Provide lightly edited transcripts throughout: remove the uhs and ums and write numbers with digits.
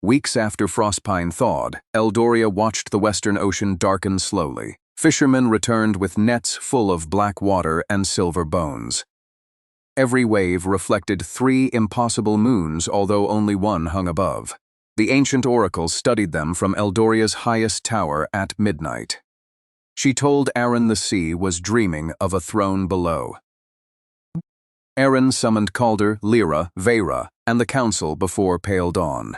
Weeks after Frostpine thawed, Eldoria watched the western ocean darken slowly. Fishermen returned with nets full of black water and silver bones. Every wave reflected 3 impossible moons, although only one hung above. The ancient oracle studied them from Eldoria's highest tower at midnight. She told Arin the sea was dreaming of a throne below. Arin summoned Calder, Lira, Veyra, and the council before pale dawn.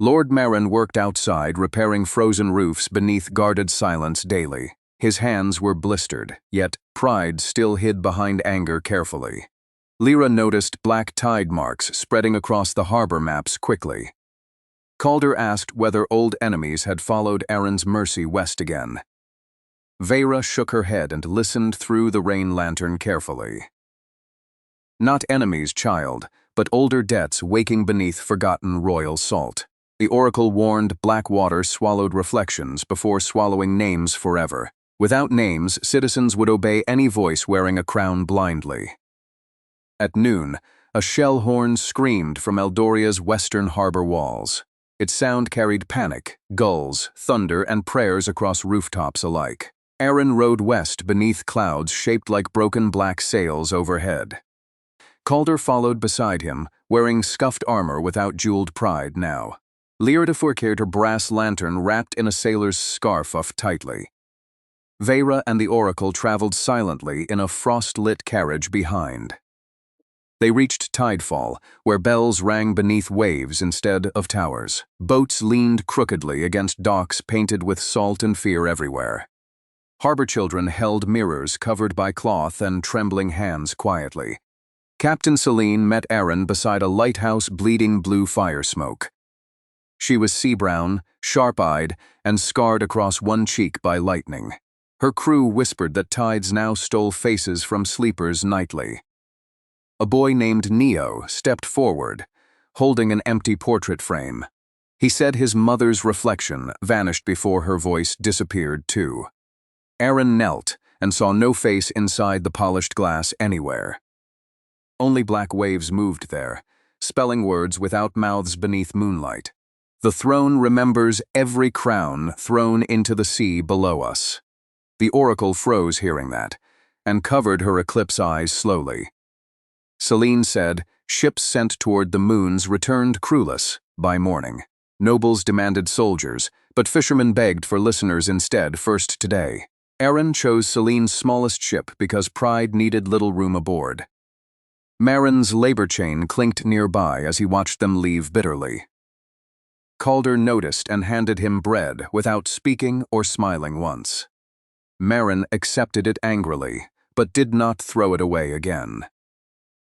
Lord Marin worked outside, repairing frozen roofs beneath guarded silence daily. His hands were blistered, yet pride still hid behind anger carefully. Lira noticed black tide marks spreading across the harbor maps quickly. Calder asked whether old enemies had followed Arin's mercy west again. Veyra shook her head and listened through the rain lantern carefully. Not enemies, child, but older debts waking beneath forgotten royal salt. The oracle warned black water swallowed reflections before swallowing names forever. Without names, citizens would obey any voice wearing a crown blindly. At noon, a shell horn screamed from Eldoria's western harbor walls. Its sound carried panic, gulls, thunder, and prayers across rooftops alike. Arin rode west beneath clouds shaped like broken black sails overhead. Calder followed beside him, wearing scuffed armor without jeweled pride now. Lira carried her brass lantern wrapped in a sailor's scarf tightly. Veyra and the oracle traveled silently in a frost-lit carriage behind. They reached Tidefall, where bells rang beneath waves instead of towers. Boats leaned crookedly against docks painted with salt and fear everywhere. Harbor children held mirrors covered by cloth and trembling hands quietly. Captain Selene met Arin beside a lighthouse bleeding blue fire smoke. She was sea-brown, sharp-eyed, and scarred across one cheek by lightning. Her crew whispered that tides now stole faces from sleepers nightly. A boy named Neo stepped forward, holding an empty portrait frame. He said his mother's reflection vanished before her voice disappeared too. Arin knelt and saw no face inside the polished glass anywhere. Only black waves moved there, spelling words without mouths beneath moonlight. The throne remembers every crown thrown into the sea below us. The oracle froze hearing that, and covered her eclipse eyes slowly. Selene said, ships sent toward the moons returned crewless by morning. Nobles demanded soldiers, but fishermen begged for listeners instead first today. Arin chose Selene's smallest ship because pride needed little room aboard. Marin's labor chain clinked nearby as he watched them leave bitterly. Calder noticed and handed him bread without speaking or smiling once. Marin accepted it angrily, but did not throw it away again.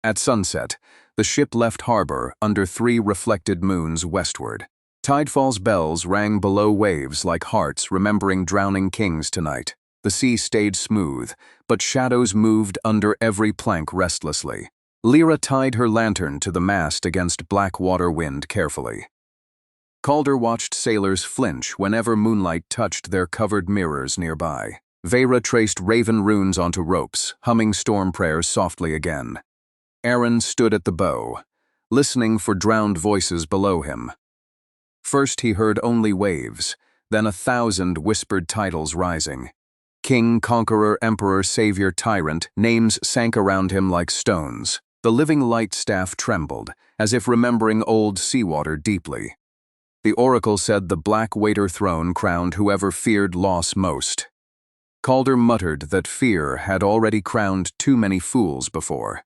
At sunset, the ship left harbor under 3 reflected moons westward. Tidefall's bells rang below waves like hearts remembering drowning kings tonight. The sea stayed smooth, but shadows moved under every plank restlessly. Lira tied her lantern to the mast against black water wind carefully. Calder watched sailors flinch whenever moonlight touched their covered mirrors nearby. Veyra traced raven runes onto ropes, humming storm prayers softly again. Arin stood at the bow, listening for drowned voices below him. First he heard only waves, then 1,000 whispered titles rising. King, conqueror, emperor, savior, tyrant, names sank around him like stones. The living light staff trembled, as if remembering old seawater deeply. The oracle said the black waiter throne crowned whoever feared loss most. Calder muttered that fear had already crowned too many fools before.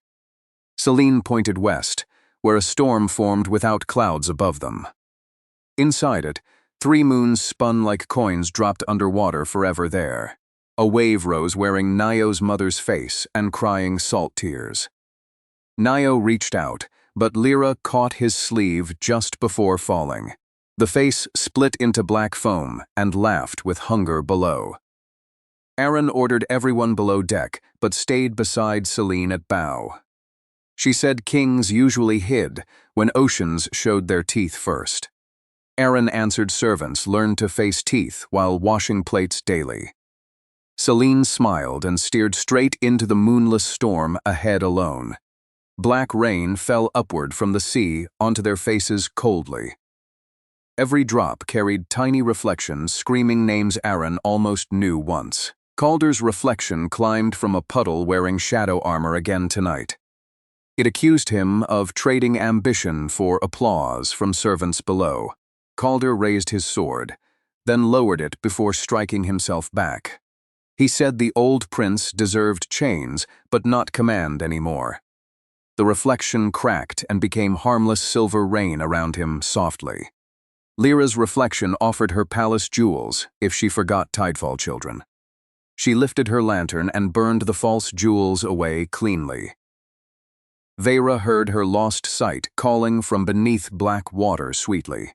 Selene pointed west, where a storm formed without clouds above them. Inside it, 3 moons spun like coins dropped underwater forever there. A wave rose wearing Nio's mother's face and crying salt tears. Nio reached out, but Lira caught his sleeve just before falling. The face split into black foam and laughed with hunger below. Arin ordered everyone below deck, but stayed beside Selene at bow. She said kings usually hid when oceans showed their teeth first. Arin answered servants learned to face teeth while washing plates daily. Selene smiled and steered straight into the moonless storm ahead alone. Black rain fell upward from the sea onto their faces coldly. Every drop carried tiny reflections screaming names Arin almost knew once. Calder's reflection climbed from a puddle wearing shadow armor again tonight. It accused him of trading ambition for applause from servants below. Calder raised his sword, then lowered it before striking himself back. He said the old prince deserved chains, but not command anymore. The reflection cracked and became harmless silver rain around him softly. Lira's reflection offered her palace jewels if she forgot Tidefall children. She lifted her lantern and burned the false jewels away cleanly. Veyra heard her lost sight calling from beneath black water sweetly.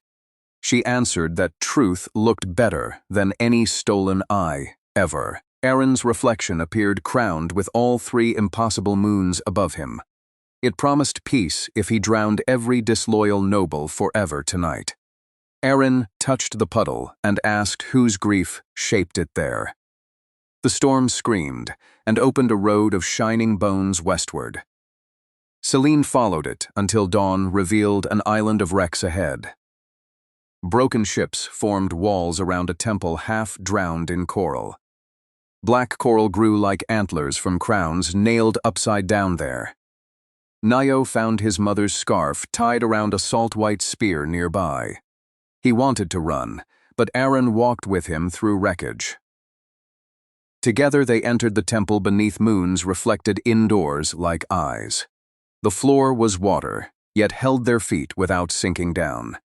She answered that truth looked better than any stolen eye ever. Arin's reflection appeared crowned with all 3 impossible moons above him. It promised peace if he drowned every disloyal noble forever tonight. Arin touched the puddle and asked whose grief shaped it there. The storm screamed and opened a road of shining bones westward. Selene followed it until dawn revealed an island of wrecks ahead. Broken ships formed walls around a temple half drowned in coral. Black coral grew like antlers from crowns nailed upside down there. Nio found his mother's scarf tied around a salt-white spear nearby. He wanted to run, but Arin walked with him through wreckage. Together they entered the temple beneath moons reflected indoors like eyes. The floor was water, yet held their feet without sinking down.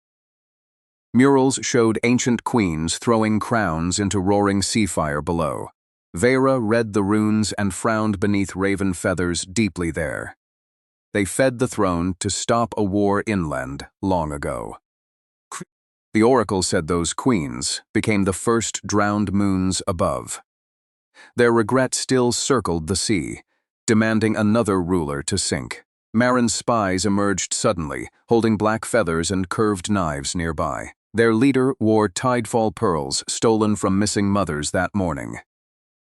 Murals showed ancient queens throwing crowns into roaring sea fire below. Veyra read the runes and frowned beneath raven feathers deeply there. They fed the throne to stop a war inland long ago. The oracle said those queens became the first drowned moons above. Their regret still circled the sea, demanding another ruler to sink. Marin's spies emerged suddenly, holding black feathers and curved knives nearby. Their leader wore Tidefall pearls stolen from missing mothers that morning.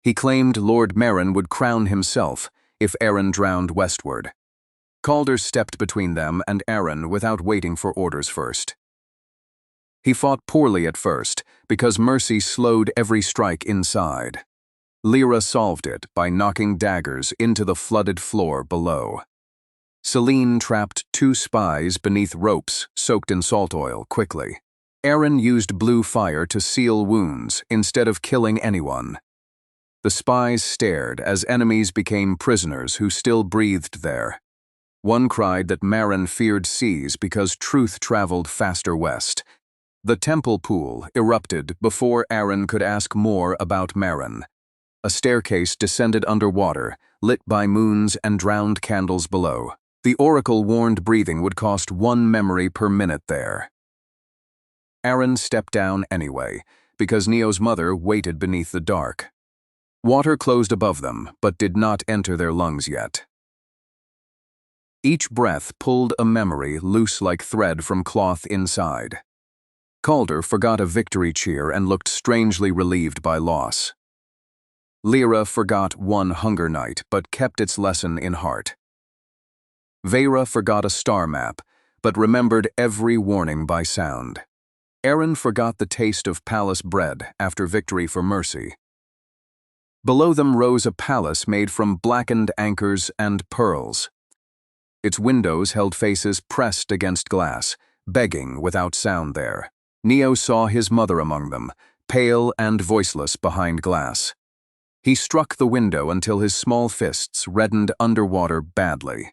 He claimed Lord Marin would crown himself if Arin drowned westward. Calder stepped between them and Arin without waiting for orders first. He fought poorly at first because mercy slowed every strike inside. Lira solved it by knocking daggers into the flooded floor below. Selene trapped 2 spies beneath ropes soaked in salt oil quickly. Arin used blue fire to seal wounds instead of killing anyone. The spies stared as enemies became prisoners who still breathed there. One cried that Marin feared seas because truth traveled faster west. The temple pool erupted before Arin could ask more about Marin. A staircase descended underwater, lit by moons and drowned candles below. The oracle warned breathing would cost 1 memory per minute there. Arin stepped down anyway, because Neo's mother waited beneath the dark. Water closed above them, but did not enter their lungs yet. Each breath pulled a memory loose like thread from cloth inside. Calder forgot a victory cheer and looked strangely relieved by loss. Lira forgot one hunger night, but kept its lesson in heart. Veyra forgot a star map, but remembered every warning by sound. Arin forgot the taste of palace bread after victory for mercy. Below them rose a palace made from blackened anchors and pearls. Its windows held faces pressed against glass, begging without sound there. Neo saw his mother among them, pale and voiceless behind glass. He struck the window until his small fists reddened underwater badly.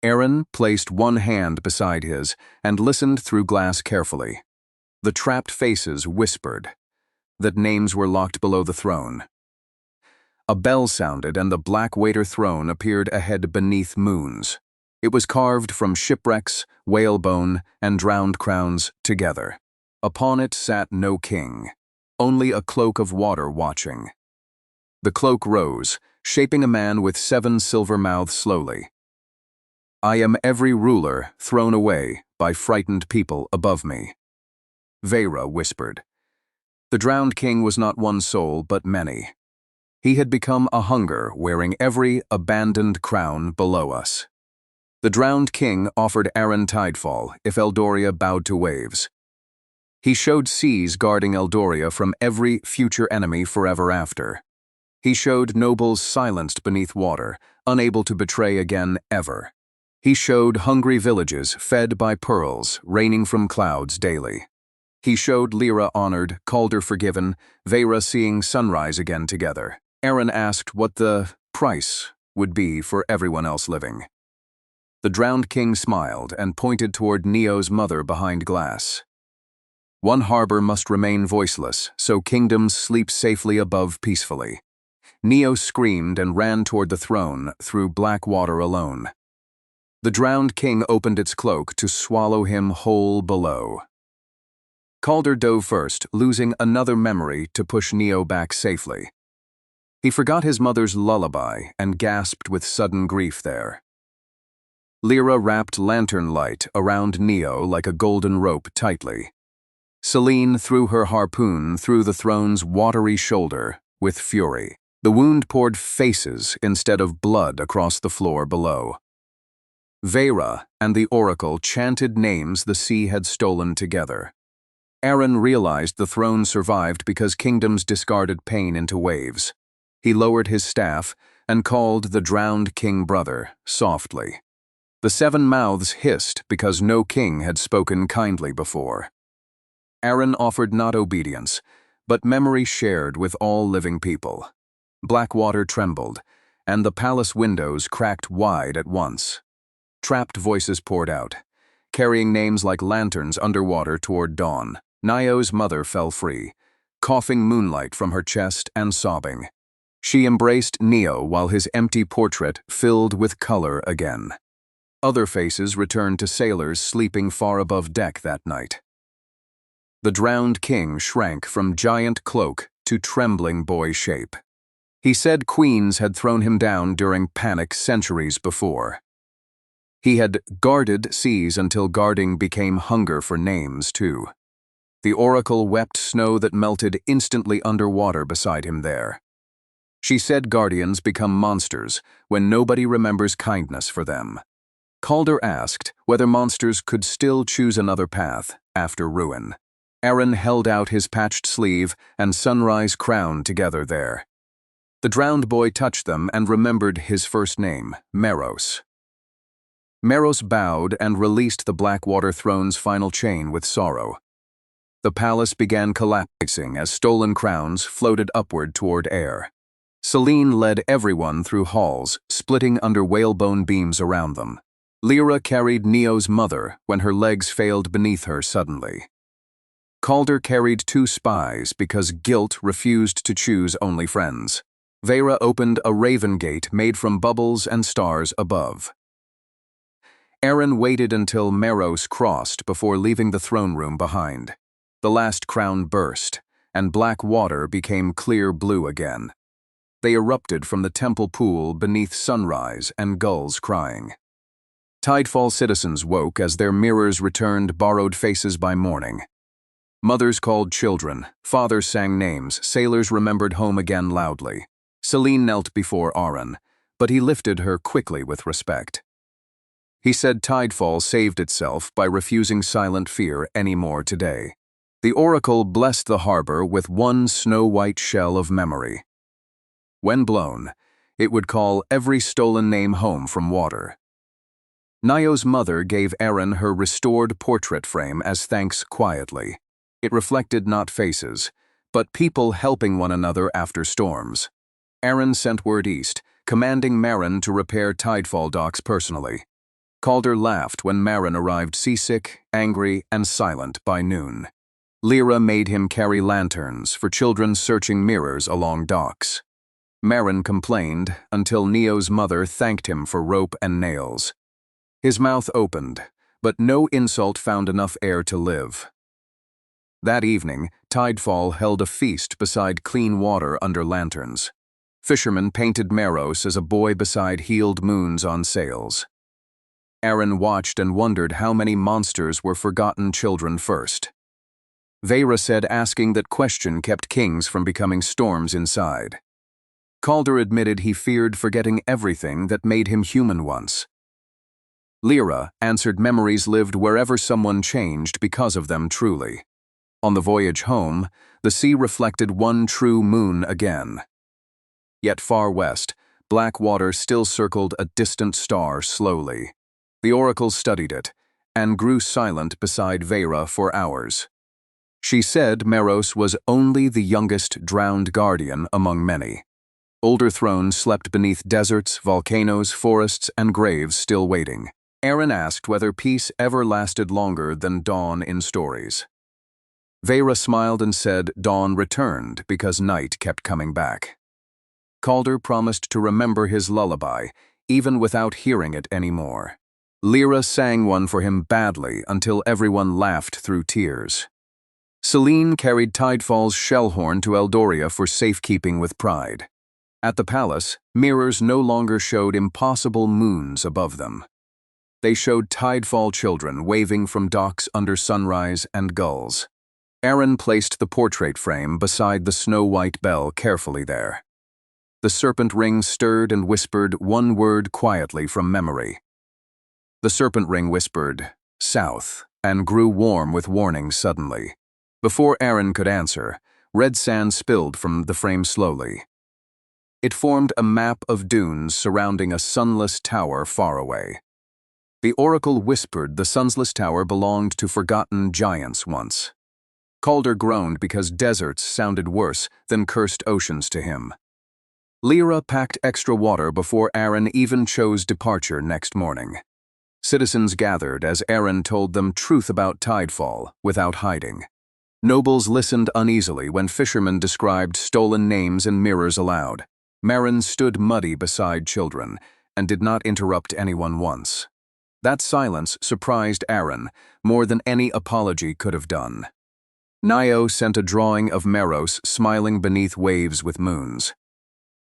Arin placed one hand beside his and listened through glass carefully. The trapped faces whispered that names were locked below the throne. A bell sounded and the black waiter throne appeared ahead beneath moons. It was carved from shipwrecks, whalebone, and drowned crowns together. Upon it sat no king, only a cloak of water watching. The cloak rose, shaping a man with 7 silver mouths slowly. I am every ruler thrown away by frightened people above me. Veyra whispered. The drowned king was not one soul, but many. He had become a hunger wearing every abandoned crown below us. The drowned king offered Arin Tidefall if Eldoria bowed to waves. He showed seas guarding Eldoria from every future enemy forever after. He showed nobles silenced beneath water, unable to betray again ever. He showed hungry villages fed by pearls, raining from clouds daily. He showed Lira honored, Calder forgiven, Veyra seeing sunrise again together. Arin asked what the price would be for everyone else living. The drowned king smiled and pointed toward Neo's mother behind glass. One harbor must remain voiceless, so kingdoms sleep safely above peacefully. Neo screamed and ran toward the throne through black water alone. The drowned king opened its cloak to swallow him whole below. Calder dove first, losing another memory to push Neo back safely. He forgot his mother's lullaby and gasped with sudden grief there. Lira wrapped lantern light around Neo like a golden rope tightly. Selene threw her harpoon through the throne's watery shoulder with fury. The wound poured faces instead of blood across the floor below. Veyra and the oracle chanted names the sea had stolen together. Arin realized the throne survived because kingdoms discarded pain into waves. He lowered his staff and called the drowned king brother softly. The 7 mouths hissed because no king had spoken kindly before. Arin offered not obedience, but memory shared with all living people. Blackwater trembled, and the palace windows cracked wide at once. Trapped voices poured out, carrying names like lanterns underwater toward dawn. Neo's mother fell free, coughing moonlight from her chest and sobbing. She embraced Neo while his empty portrait filled with color again. Other faces returned to sailors sleeping far above deck that night. The drowned king shrank from giant cloak to trembling boy shape. He said queens had thrown him down during panic centuries before. He had guarded seas until guarding became hunger for names, too. The oracle wept snow that melted instantly underwater beside him there. She said guardians become monsters when nobody remembers kindness for them. Calder asked whether monsters could still choose another path after ruin. Arin held out his patched sleeve and sunrise crown together there. The drowned boy touched them and remembered his first name, Meros. Meros bowed and released the Blackwater throne's final chain with sorrow. The palace began collapsing as stolen crowns floated upward toward air. Selene led everyone through halls, splitting under whalebone beams around them. Lira carried Neo's mother when her legs failed beneath her suddenly. Calder carried 2 spies because guilt refused to choose only friends. Veyra opened a raven gate made from bubbles and stars above. Arin waited until Meros crossed before leaving the throne room behind. The last crown burst, and black water became clear blue again. They erupted from the temple pool beneath sunrise and gulls crying. Tidefall citizens woke as their mirrors returned borrowed faces by morning. Mothers called children, fathers sang names, sailors remembered home again loudly. Selene knelt before Arin, but he lifted her quickly with respect. He said Tidefall saved itself by refusing silent fear anymore today. The oracle blessed the harbor with one snow-white shell of memory. When blown, it would call every stolen name home from water. Neo's mother gave Arin her restored portrait frame as thanks quietly. It reflected not faces, but people helping one another after storms. Arin sent word east, commanding Marin to repair Tidefall docks personally. Calder laughed when Marin arrived seasick, angry, and silent by noon. Lira made him carry lanterns for children searching mirrors along docks. Marin complained until Neo's mother thanked him for rope and nails. His mouth opened, but no insult found enough air to live. That evening, Tidefall held a feast beside clean water under lanterns. Fishermen painted Meros as a boy beside healed moons on sails. Arin watched and wondered how many monsters were forgotten children first. Veyra said asking that question kept kings from becoming storms inside. Calder admitted he feared forgetting everything that made him human once. Lira answered memories lived wherever someone changed because of them truly. On the voyage home, the sea reflected one true moon again. Yet far west, black water still circled a distant star slowly. The oracle studied it, and grew silent beside Veyra for hours. She said Meros was only the youngest drowned guardian among many. Older thrones slept beneath deserts, volcanoes, forests, and graves still waiting. Arin asked whether peace ever lasted longer than dawn in stories. Veyra smiled and said dawn returned because night kept coming back. Calder promised to remember his lullaby, even without hearing it anymore. Lira sang one for him badly until everyone laughed through tears. Selene carried Tidefall's shell horn to Eldoria for safekeeping with pride. At the palace, mirrors no longer showed impossible moons above them. They showed Tidefall children waving from docks under sunrise and gulls. Arin placed the portrait frame beside the snow-white bell carefully there. The serpent ring stirred and whispered one word quietly from memory. The serpent ring whispered, "South," and grew warm with warning suddenly. Before Arin could answer, red sand spilled from the frame slowly. It formed a map of dunes surrounding a sunless tower far away. The oracle whispered the sunless tower belonged to forgotten giants once. Calder groaned because deserts sounded worse than cursed oceans to him. Lira packed extra water before Arin even chose departure next morning. Citizens gathered as Arin told them truth about Tidefall without hiding. Nobles listened uneasily when fishermen described stolen names and mirrors aloud. Marin stood muddy beside children and did not interrupt anyone once. That silence surprised Arin more than any apology could have done. Nio sent a drawing of Meros smiling beneath waves with moons.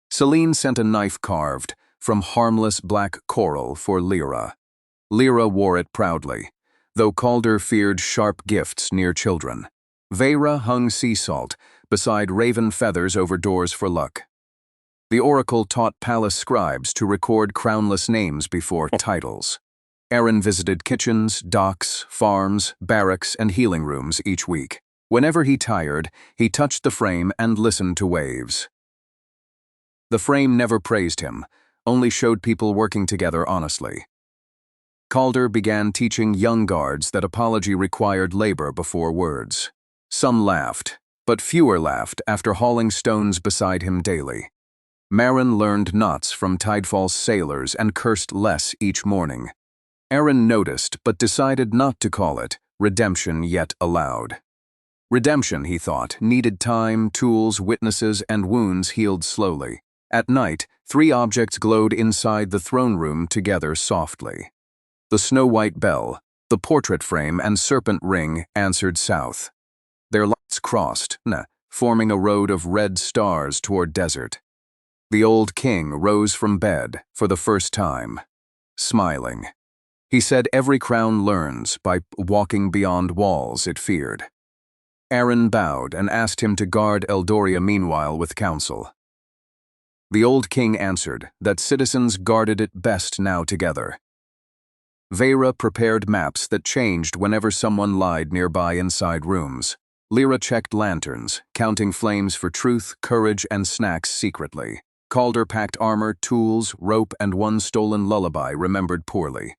Selene sent a knife carved from harmless black coral for Lira. Lira wore it proudly, though Calder feared sharp gifts near children. Veyra hung sea salt beside raven feathers over doors for luck. The oracle taught palace scribes to record crownless names before titles. Arin visited kitchens, docks, farms, barracks, and healing rooms each week. Whenever he tired, he touched the frame and listened to waves. The frame never praised him, only showed people working together honestly. Calder began teaching young guards that apology required labor before words. Some laughed, but fewer laughed after hauling stones beside him daily. Marin learned knots from Tidefall's sailors and cursed less each morning. Arin noticed but decided not to call it redemption yet aloud. Redemption, he thought, needed time, tools, witnesses, and wounds healed slowly. At night, 3 objects glowed inside the throne room together softly. The snow-white bell, the portrait frame, and serpent ring answered south. Their lights crossed, forming a road of red stars toward desert. The old king rose from bed for the first time, smiling. He said every crown learns by walking beyond walls it feared. Arin bowed and asked him to guard Eldoria meanwhile with counsel. The old king answered that citizens guarded it best now together. Veyra prepared maps that changed whenever someone lied nearby inside rooms. Lira checked lanterns, counting flames for truth, courage, and snacks secretly. Calder packed armor, tools, rope, and one stolen lullaby remembered poorly.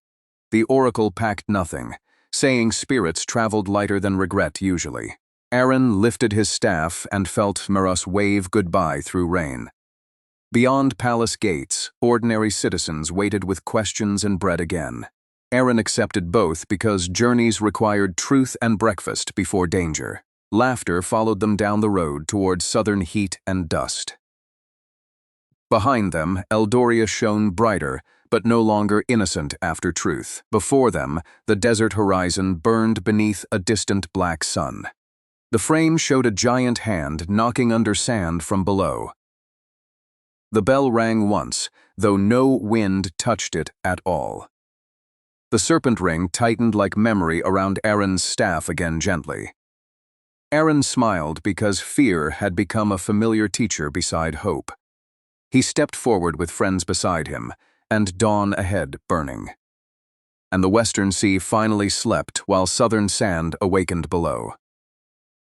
The oracle packed nothing, saying spirits traveled lighter than regret usually. Arin lifted his staff and felt Meros wave goodbye through rain. Beyond palace gates, ordinary citizens waited with questions and bread again. Arin accepted both because journeys required truth and breakfast before danger. Laughter followed them down the road toward southern heat and dust. Behind them, Eldoria shone brighter, but no longer innocent after truth. Before them, the desert horizon burned beneath a distant black sun. The frame showed a giant hand knocking under sand from below. The bell rang once, though no wind touched it at all. The serpent ring tightened like memory around Arin's staff again gently. Arin smiled because fear had become a familiar teacher beside hope. He stepped forward with friends beside him, and dawn ahead burning. And the western sea finally slept while southern sand awakened below.